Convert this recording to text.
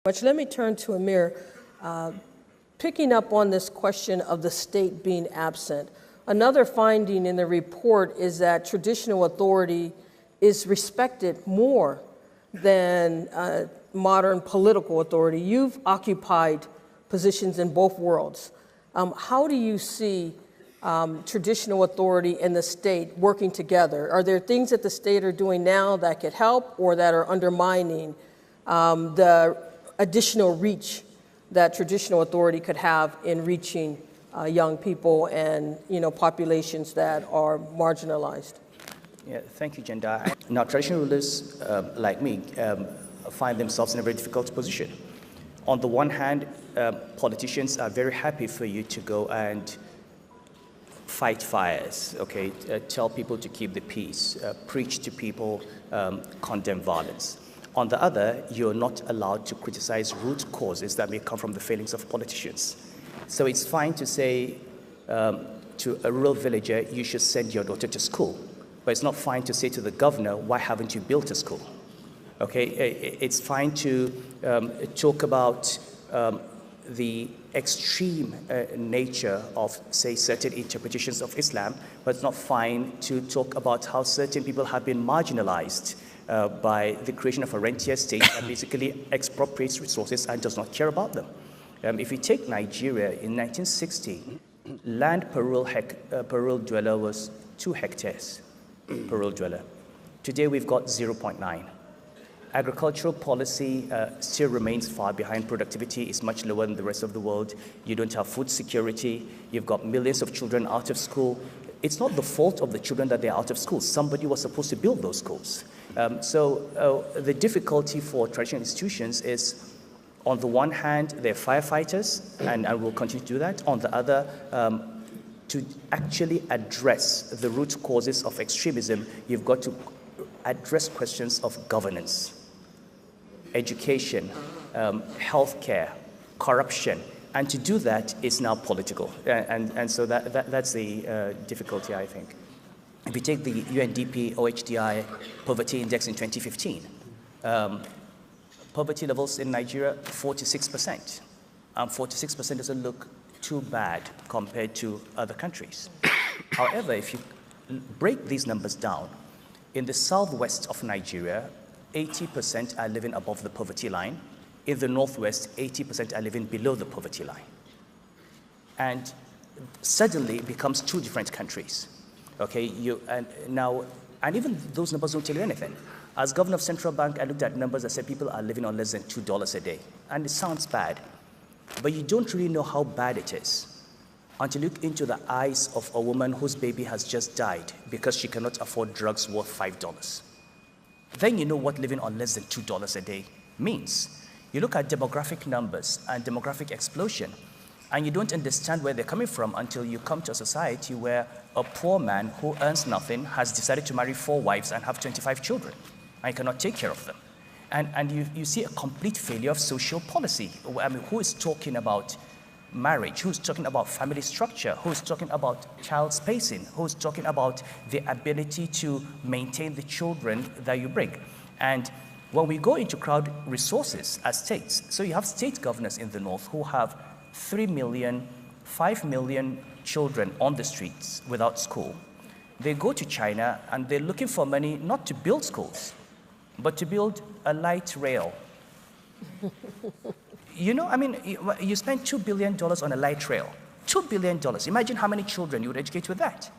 Let me turn to Emir. Picking up on this question of the state being absent, another finding in the report is that traditional authority is respected more than modern political authority. You've occupied positions in both worlds. How do you see traditional authority and the state working together? Are there things that the state are doing now that could help or that are undermining the additional reach that traditional authority could have in reaching young people and populations that are marginalized? Yeah, thank you, Jenda. Now, traditional rulers like me find themselves in a very difficult position. On the one hand, politicians are very happy for you to go and fight fires, okay, tell people to keep the peace, preach to people, condemn violence. On the other, you're not allowed to criticize root causes that may come from the failings of politicians. So it's fine to say to a rural villager, you should send your daughter to school. But it's not fine to say to the governor, why haven't you built a school? Okay, it's fine to talk about the extreme nature of, say, certain interpretations of Islam, but it's not fine to talk about how certain people have been marginalized by the creation of a rentier state that basically expropriates resources and does not care about them. If you take Nigeria, in 1960, land per rural dweller was 2 hectares per rural dweller. Today we've got 0.9. Agricultural policy still remains far behind. Productivity is much lower than the rest of the world. You don't have food security. You've got millions of children out of school. It's not the fault of the children that they're out of school. Somebody was supposed to build those schools. So the difficulty for traditional institutions is, on the one hand, they're firefighters, and will continue to do that. On the other, to actually address the root causes of extremism, you've got to address questions of governance, education, healthcare, corruption. And to do that is now political. And so that's the difficulty, I think. If you take the UNDP OHDI poverty index in 2015, poverty levels in Nigeria, 46%. 46% doesn't look too bad compared to other countries. However, if you break these numbers down, in the southwest of Nigeria, 80% are living above the poverty line. In the northwest, 80% are living below the poverty line. And suddenly it becomes 2 different countries. Okay, and even those numbers don't tell you anything. As governor of Central Bank, I looked at numbers that said people are living on less than $2 a day. And it sounds bad, but you don't really know how bad it is until you look into the eyes of a woman whose baby has just died because she cannot afford drugs worth $5. Then you know what living on less than $2 a day means. You look at demographic numbers and demographic explosion, and you don't understand where they're coming from until you come to a society where a poor man who earns nothing has decided to marry 4 wives and have 25 children, and he cannot take care of them. And you see a complete failure of social policy. I mean, who is talking about marriage? Who's talking about family structure? Who's talking about child spacing? Who's talking about the ability to maintain the children that you bring? And when we go into crowd resources as states, so you have state governors in the north who have 3 million, 5 million children on the streets without school. They go to China and they're looking for money not to build schools, but to build a light rail. I mean, you spend $2 billion on a light rail. $2 billion. Imagine how many children you would educate with that.